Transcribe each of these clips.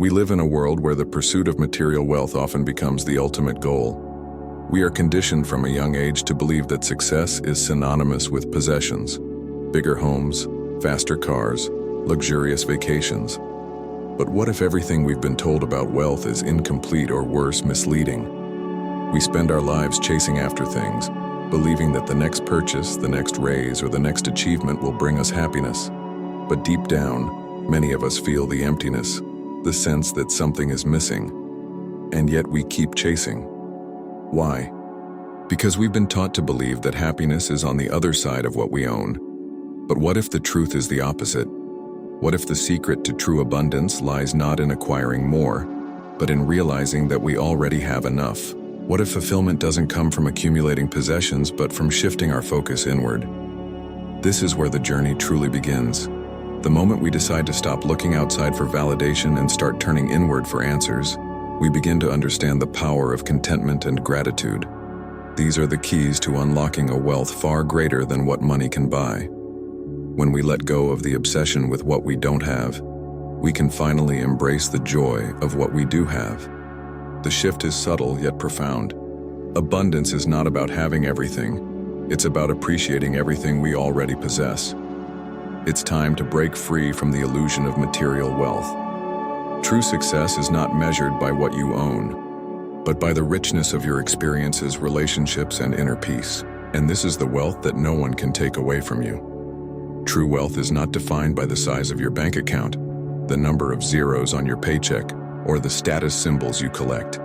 We live in a world where the pursuit of material wealth often becomes the ultimate goal. We are conditioned from a young age to believe that success is synonymous with possessions, bigger homes, faster cars, luxurious vacations. But what if everything we've been told about wealth is incomplete or worse, misleading? We spend our lives chasing after things, believing that the next purchase, the next raise, or the next achievement will bring us happiness. But deep down, many of us feel the emptiness, the sense that something is missing, and yet we keep chasing. Why? Because we've been taught to believe that happiness is on the other side of what we own. But what if the truth is the opposite? What if the secret to true abundance lies not in acquiring more, but in realizing that we already have enough? What if fulfillment doesn't come from accumulating possessions, but from shifting our focus inward? This is where the journey truly begins. The moment we decide to stop looking outside for validation and start turning inward for answers, we begin to understand the power of contentment and gratitude. These are the keys to unlocking a wealth far greater than what money can buy. When we let go of the obsession with what we don't have, we can finally embrace the joy of what we do have. The shift is subtle yet profound. Abundance is not about having everything. It's about appreciating everything we already possess. It's time to break free from the illusion of material wealth. True success is not measured by what you own, but by the richness of your experiences, relationships, and inner peace. And this is the wealth that no one can take away from you. True wealth is not defined by the size of your bank account, the number of zeros on your paycheck, or the status symbols you collect.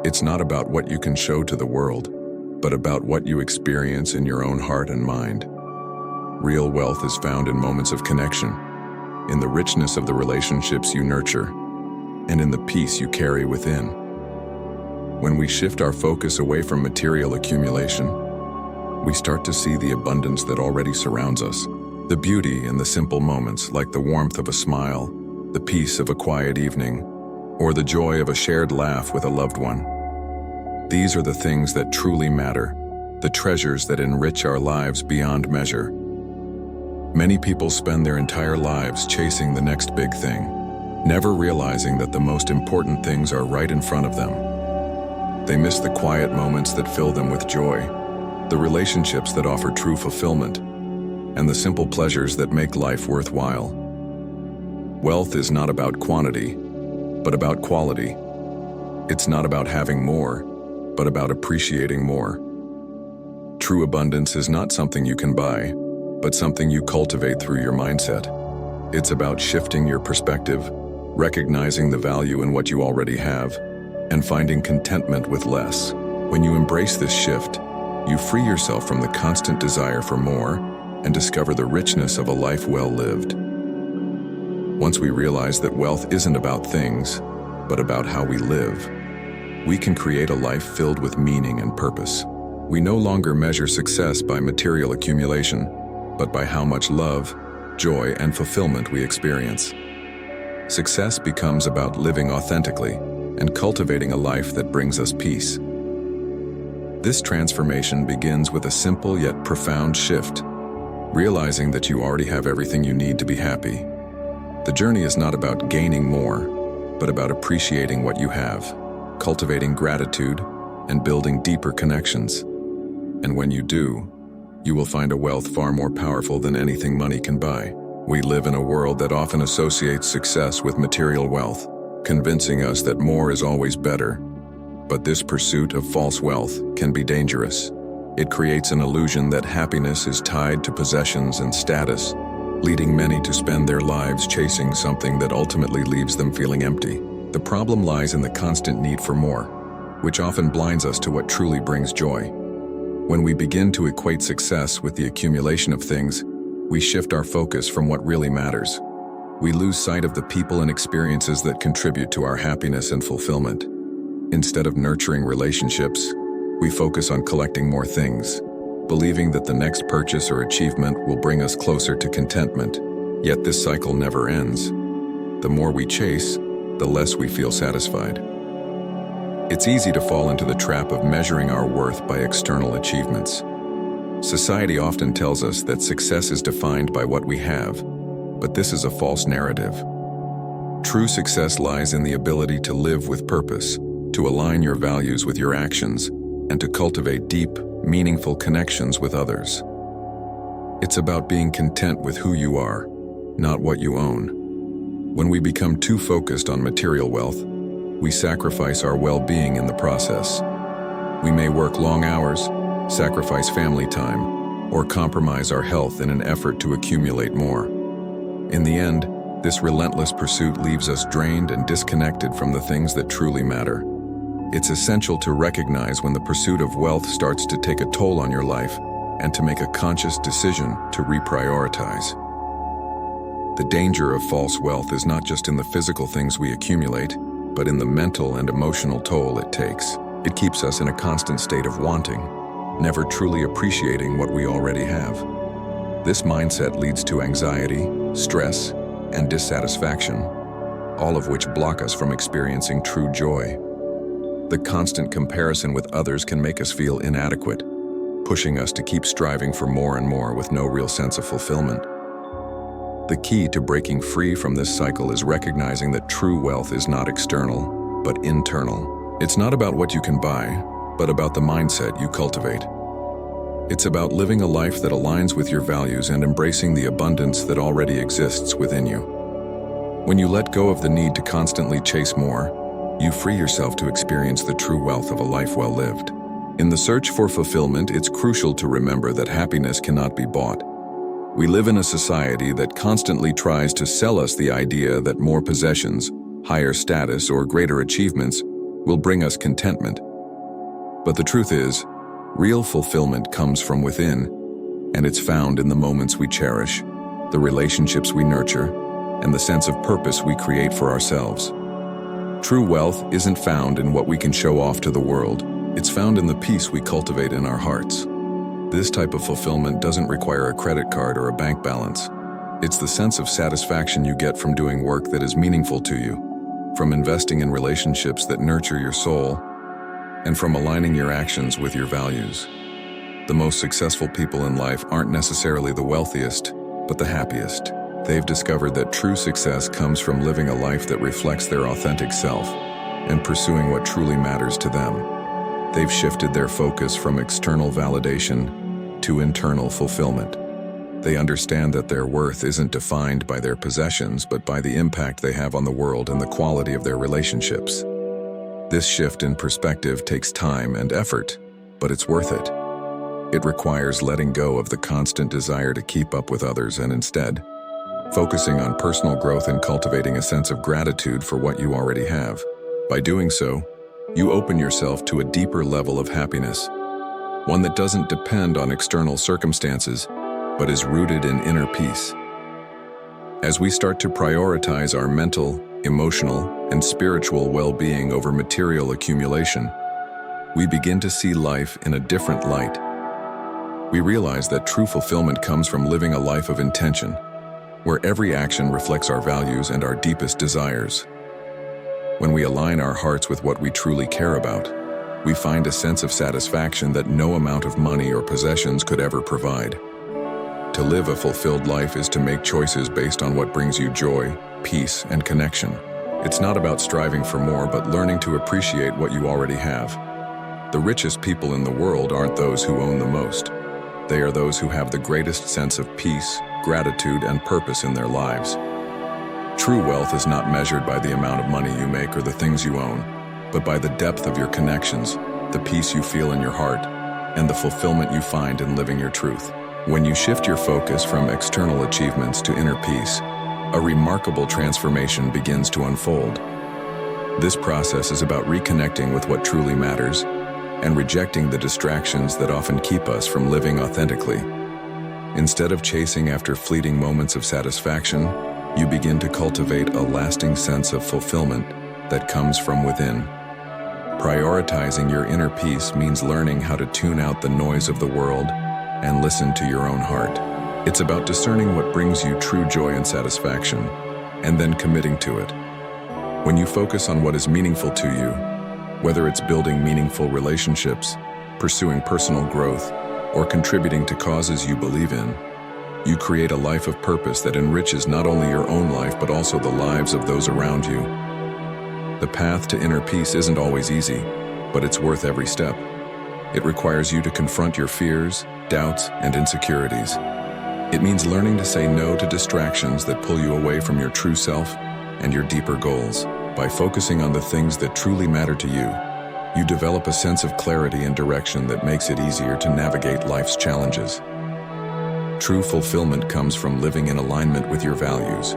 It's not about what you can show to the world, but about what you experience in your own heart and mind. Real wealth is found in moments of connection, in the richness of the relationships you nurture, and in the peace you carry within. When we shift our focus away from material accumulation, we start to see the abundance that already surrounds us, the beauty in the simple moments like the warmth of a smile, the peace of a quiet evening, or the joy of a shared laugh with a loved one. These are the things that truly matter, the treasures that enrich our lives beyond measure. Many people spend their entire lives chasing the next big thing, never realizing that the most important things are right in front of them. They miss the quiet moments that fill them with joy, the relationships that offer true fulfillment, and the simple pleasures that make life worthwhile. Wealth is not about quantity, but about quality. It's not about having more, but about appreciating more. True abundance is not something you can buy, but something you cultivate through your mindset. It's about shifting your perspective, recognizing the value in what you already have, and finding contentment with less. When you embrace this shift, you free yourself from the constant desire for more and discover the richness of a life well lived. Once we realize that wealth isn't about things, but about how we live, we can create a life filled with meaning and purpose. We no longer measure success by material accumulation, but by how much love, joy, and fulfillment we experience. Success becomes about living authentically and cultivating a life that brings us peace. This transformation begins with a simple yet profound shift, realizing that you already have everything you need to be happy. The journey is not about gaining more, but about appreciating what you have, cultivating gratitude, and building deeper connections. And when you do, you will find a wealth far more powerful than anything money can buy. We live in a world that often associates success with material wealth, convincing us that more is always better. But this pursuit of false wealth can be dangerous. It creates an illusion that happiness is tied to possessions and status, leading many to spend their lives chasing something that ultimately leaves them feeling empty. The problem lies in the constant need for more, which often blinds us to what truly brings joy. When we begin to equate success with the accumulation of things, we shift our focus from what really matters. We lose sight of the people and experiences that contribute to our happiness and fulfillment. Instead of nurturing relationships, we focus on collecting more things, believing that the next purchase or achievement will bring us closer to contentment. Yet this cycle never ends. The more we chase, the less we feel satisfied. It's easy to fall into the trap of measuring our worth by external achievements. Society often tells us that success is defined by what we have, but this is a false narrative. True success lies in the ability to live with purpose, to align your values with your actions, and to cultivate deep, meaningful connections with others. It's about being content with who you are, not what you own. When we become too focused on material wealth, we sacrifice our well-being in the process. We may work long hours, sacrifice family time, or compromise our health in an effort to accumulate more. In the end, this relentless pursuit leaves us drained and disconnected from the things that truly matter. It's essential to recognize when the pursuit of wealth starts to take a toll on your life and to make a conscious decision to reprioritize. The danger of false wealth is not just in the physical things we accumulate, but in the mental and emotional toll it takes. It keeps us in a constant state of wanting, never truly appreciating what we already have. This mindset leads to anxiety, stress, and dissatisfaction, all of which block us from experiencing true joy. The constant comparison with others can make us feel inadequate, pushing us to keep striving for more and more with no real sense of fulfillment. The key to breaking free from this cycle is recognizing that true wealth is not external, but internal. It's not about what you can buy, but about the mindset you cultivate. It's about living a life that aligns with your values and embracing the abundance that already exists within you. When you let go of the need to constantly chase more, you free yourself to experience the true wealth of a life well lived. In the search for fulfillment, it's crucial to remember that happiness cannot be bought. We live in a society that constantly tries to sell us the idea that more possessions, higher status, or greater achievements will bring us contentment. But the truth is, real fulfillment comes from within, and it's found in the moments we cherish, the relationships we nurture, and the sense of purpose we create for ourselves. True wealth isn't found in what we can show off to the world. It's found in the peace we cultivate in our hearts. This type of fulfillment doesn't require a credit card or a bank balance. It's the sense of satisfaction you get from doing work that is meaningful to you, from investing in relationships that nurture your soul, and from aligning your actions with your values. The most successful people in life aren't necessarily the wealthiest, but the happiest. They've discovered that true success comes from living a life that reflects their authentic self and pursuing what truly matters to them. They've shifted their focus from external validation to internal fulfillment. They understand that their worth isn't defined by their possessions, but by the impact they have on the world and the quality of their relationships. This shift in perspective takes time and effort, but it's worth it. It requires letting go of the constant desire to keep up with others and instead focusing on personal growth and cultivating a sense of gratitude for what you already have. By doing so, you open yourself to a deeper level of happiness, one that doesn't depend on external circumstances, but is rooted in inner peace. As we start to prioritize our mental, emotional, and spiritual well-being over material accumulation, we begin to see life in a different light. We realize that true fulfillment comes from living a life of intention, where every action reflects our values and our deepest desires. When we align our hearts with what we truly care about, we find a sense of satisfaction that no amount of money or possessions could ever provide. To live a fulfilled life is to make choices based on what brings you joy, peace, and connection. It's not about striving for more, but learning to appreciate what you already have. The richest people in the world aren't those who own the most. They are those who have the greatest sense of peace, gratitude, and purpose in their lives. True wealth is not measured by the amount of money you make or the things you own, but by the depth of your connections, the peace you feel in your heart, and the fulfillment you find in living your truth. When you shift your focus from external achievements to inner peace, a remarkable transformation begins to unfold. This process is about reconnecting with what truly matters and rejecting the distractions that often keep us from living authentically. Instead of chasing after fleeting moments of satisfaction, you begin to cultivate a lasting sense of fulfillment that comes from within. Prioritizing your inner peace means learning how to tune out the noise of the world and listen to your own heart. It's about discerning what brings you true joy and satisfaction, and then committing to it. When you focus on what is meaningful to you, whether it's building meaningful relationships, pursuing personal growth, or contributing to causes you believe in, You create a life of purpose that enriches not only your own life but also the lives of those around you. The path to inner peace isn't always easy, but it's worth every step. It requires you to confront your fears, doubts, and insecurities. It means learning to say no to distractions that pull you away from your true self and your deeper goals. By focusing on the things that truly matter to you, you develop a sense of clarity and direction that makes it easier to navigate life's challenges. True fulfillment comes from living in alignment with your values,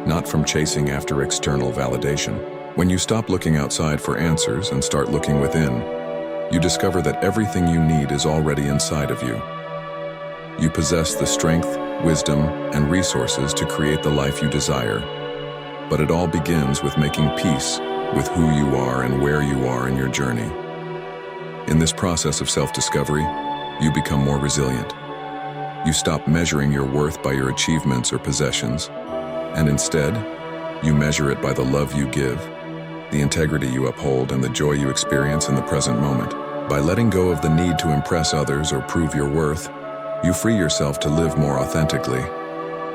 not from chasing after external validation. When you stop looking outside for answers and start looking within, you discover that everything you need is already inside of you. You possess the strength, wisdom, and resources to create the life you desire. But it all begins with making peace with who you are and where you are in your journey. In this process of self-discovery, you become more resilient. You stop measuring your worth by your achievements or possessions, and instead, you measure it by the love you give, the integrity you uphold, and the joy you experience in the present moment. By letting go of the need to impress others or prove your worth, you free yourself to live more authentically.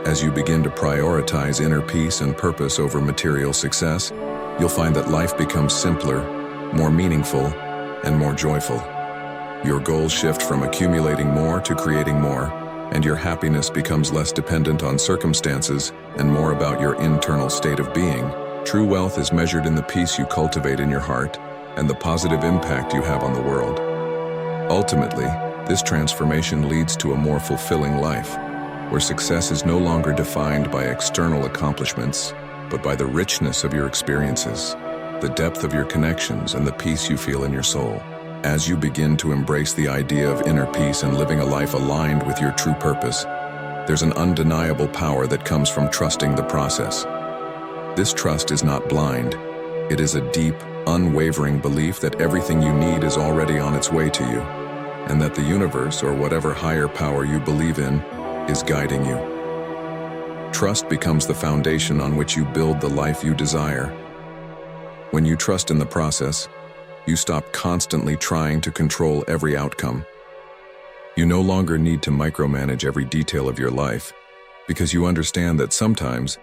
As you begin to prioritize inner peace and purpose over material success, you'll find that life becomes simpler, more meaningful, and more joyful. Your goals shift from accumulating more to creating more, and your happiness becomes less dependent on circumstances and more about your internal state of being. True wealth is measured in the peace you cultivate in your heart and the positive impact you have on the world. Ultimately, this transformation leads to a more fulfilling life, where success is no longer defined by external accomplishments, but by the richness of your experiences, the depth of your connections, and the peace you feel in your soul. As you begin to embrace the idea of inner peace and living a life aligned with your true purpose, there's an undeniable power that comes from trusting the process. This trust is not blind. It is a deep, unwavering belief that everything you need is already on its way to you, and that the universe, or whatever higher power you believe in, is guiding you. Trust becomes the foundation on which you build the life you desire. When you trust in the process, you stop constantly trying to control every outcome. You no longer need to micromanage every detail of your life, because you understand that sometimes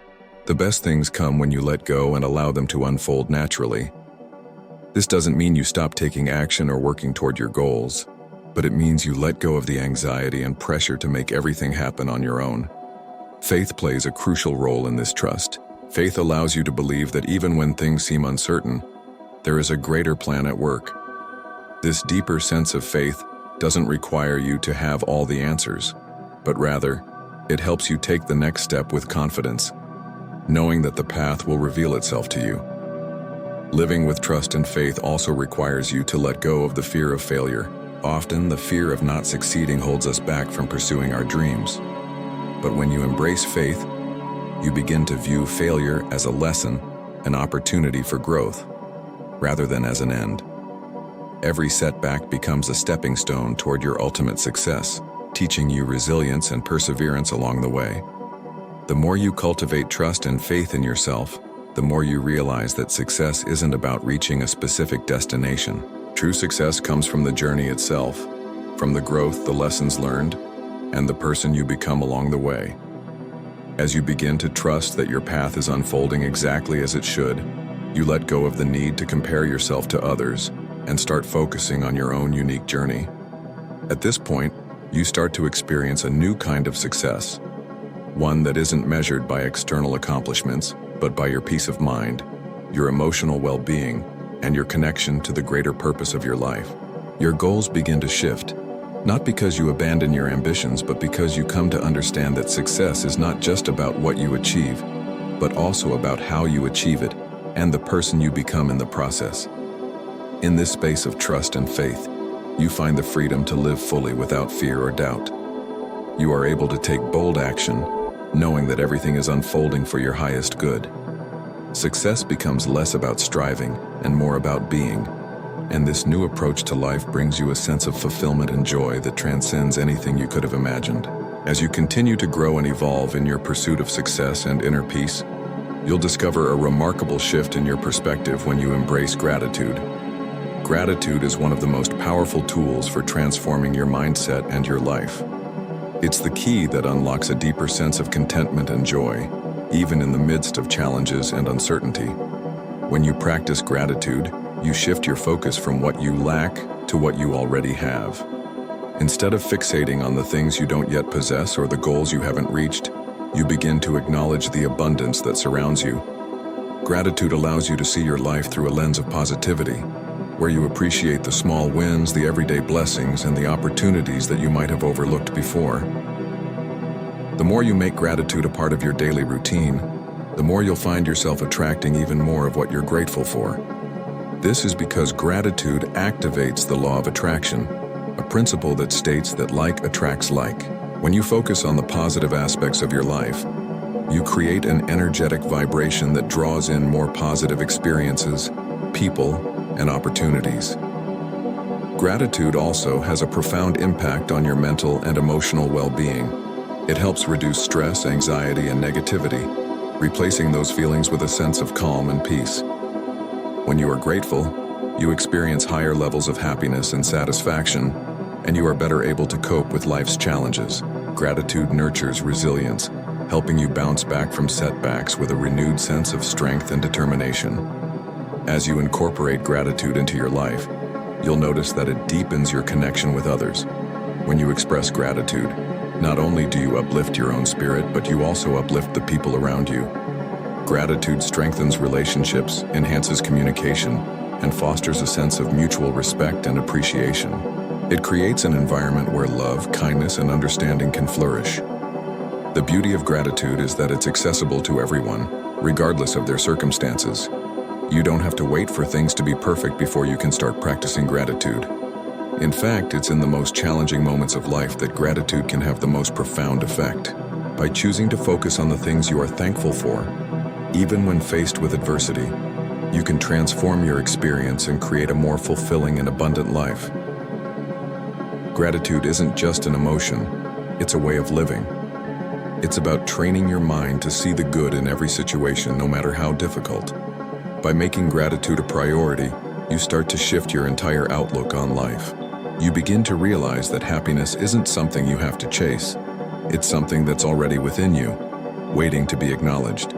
the best things come when you let go and allow them to unfold naturally. This doesn't mean you stop taking action or working toward your goals, but it means you let go of the anxiety and pressure to make everything happen on your own. Faith plays a crucial role in this trust. Faith allows you to believe that even when things seem uncertain, there is a greater plan at work. This deeper sense of faith doesn't require you to have all the answers, but rather, it helps you take the next step with confidence, knowing that the path will reveal itself to you. Living with trust and faith also requires you to let go of the fear of failure. Often, the fear of not succeeding holds us back from pursuing our dreams. But when you embrace faith, you begin to view failure as a lesson, an opportunity for growth, rather than as an end. Every setback becomes a stepping stone toward your ultimate success, teaching you resilience and perseverance along the way. The more you cultivate trust and faith in yourself, the more you realize that success isn't about reaching a specific destination. True success comes from the journey itself, from the growth, the lessons learned, and the person you become along the way. As you begin to trust that your path is unfolding exactly as it should, you let go of the need to compare yourself to others and start focusing on your own unique journey. At this point, you start to experience a new kind of success, one that isn't measured by external accomplishments, but by your peace of mind, your emotional well-being, and your connection to the greater purpose of your life. Your goals begin to shift, not because you abandon your ambitions, but because you come to understand that success is not just about what you achieve, but also about how you achieve it and the person you become in the process. In this space of trust and faith, you find the freedom to live fully without fear or doubt. You are able to take bold action, knowing that everything is unfolding for your highest good. Success becomes less about striving and more about being, and this new approach to life brings you a sense of fulfillment and joy that transcends anything you could have imagined. As you continue to grow and evolve in your pursuit of success and inner peace, you'll discover a remarkable shift in your perspective when you embrace gratitude. Gratitude is one of the most powerful tools for transforming your mindset and your life. It's the key that unlocks a deeper sense of contentment and joy, even in the midst of challenges and uncertainty. When you practice gratitude, you shift your focus from what you lack to what you already have. Instead of fixating on the things you don't yet possess or the goals you haven't reached, you begin to acknowledge the abundance that surrounds you. Gratitude allows you to see your life through a lens of positivity, where you appreciate the small wins, the everyday blessings, and the opportunities that you might have overlooked before. The more you make gratitude a part of your daily routine, the more you'll find yourself attracting even more of what you're grateful for. This is because gratitude activates the law of attraction, a principle that states that like attracts like. When you focus on the positive aspects of your life, you create an energetic vibration that draws in more positive experiences, people, and opportunities. Gratitude also has a profound impact on your mental and emotional well-being. It helps reduce stress, anxiety, and negativity, replacing those feelings with a sense of calm and peace. When you are grateful, you experience higher levels of happiness and satisfaction, and you are better able to cope with life's challenges. Gratitude nurtures resilience, helping you bounce back from setbacks with a renewed sense of strength and determination. As you incorporate gratitude into your life, you'll notice that it deepens your connection with others. When you express gratitude, not only do you uplift your own spirit, but you also uplift the people around you. Gratitude strengthens relationships, enhances communication, and fosters a sense of mutual respect and appreciation. It creates an environment where love, kindness, and understanding can flourish. The beauty of gratitude is that it's accessible to everyone, regardless of their circumstances. You don't have to wait for things to be perfect before you can start practicing gratitude. In fact, it's in the most challenging moments of life that gratitude can have the most profound effect. By choosing to focus on the things you are thankful for, even when faced with adversity, you can transform your experience and create a more fulfilling and abundant life. Gratitude isn't just an emotion, it's a way of living. It's about training your mind to see the good in every situation, no matter how difficult. By making gratitude a priority, you start to shift your entire outlook on life. You begin to realize that happiness isn't something you have to chase. It's something that's already within you, waiting to be acknowledged.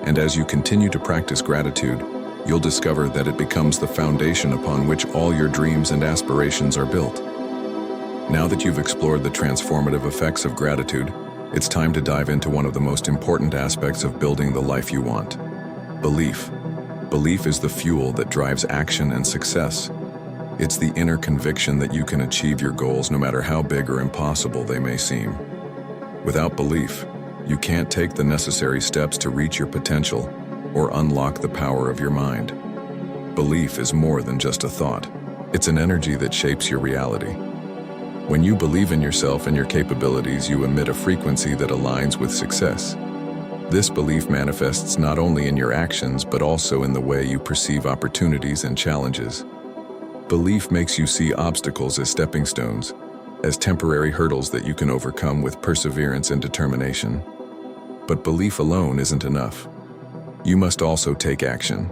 And as you continue to practice gratitude, you'll discover that it becomes the foundation upon which all your dreams and aspirations are built. Now that you've explored the transformative effects of gratitude, it's time to dive into one of the most important aspects of building the life you want: belief. Belief is the fuel that drives action and success. It's the inner conviction that you can achieve your goals no matter how big or impossible they may seem. Without belief, you can't take the necessary steps to reach your potential or unlock the power of your mind. Belief is more than just a thought. It's an energy that shapes your reality. When you believe in yourself and your capabilities, you emit a frequency that aligns with success. This belief manifests not only in your actions, but also in the way you perceive opportunities and challenges. Belief makes you see obstacles as stepping stones, as temporary hurdles that you can overcome with perseverance and determination. But belief alone isn't enough. You must also take action.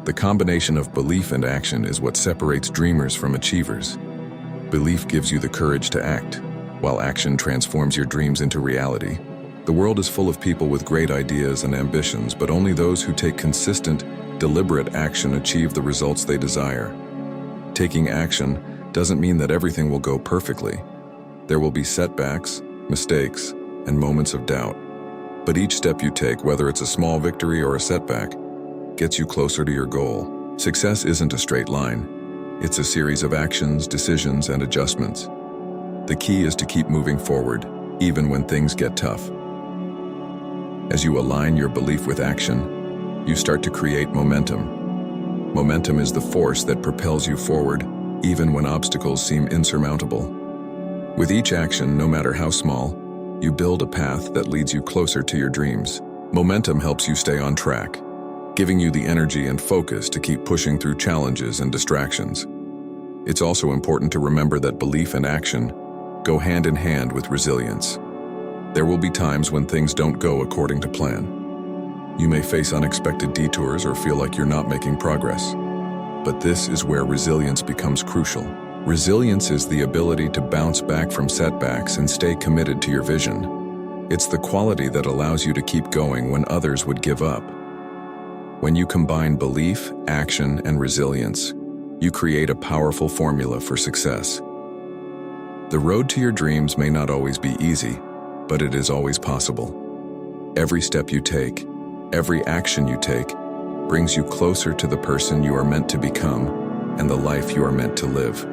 The combination of belief and action is what separates dreamers from achievers. Belief gives you the courage to act, while action transforms your dreams into reality. The world is full of people with great ideas and ambitions, but only those who take consistent, deliberate action achieve the results they desire. Taking action doesn't mean that everything will go perfectly. There will be setbacks, mistakes, and moments of doubt. But each step you take, whether it's a small victory or a setback, gets you closer to your goal. Success isn't a straight line. It's a series of actions, decisions, and adjustments. The key is to keep moving forward, even when things get tough. As you align your belief with action, you start to create momentum. Momentum is the force that propels you forward, even when obstacles seem insurmountable. With each action, no matter how small, you build a path that leads you closer to your dreams. Momentum helps you stay on track, giving you the energy and focus to keep pushing through challenges and distractions. It's also important to remember that belief and action go hand in hand with resilience. There will be times when things don't go according to plan. You may face unexpected detours or feel like you're not making progress. But this is where resilience becomes crucial. Resilience is the ability to bounce back from setbacks and stay committed to your vision. It's the quality that allows you to keep going when others would give up. When you combine belief, action, and resilience, you create a powerful formula for success. The road to your dreams may not always be easy, but it is always possible. Every step you take, every action you take, brings you closer to the person you are meant to become and the life you are meant to live.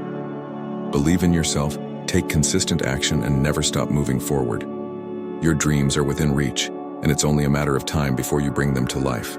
Believe in yourself, take consistent action, and never stop moving forward. Your dreams are within reach, and it's only a matter of time before you bring them to life.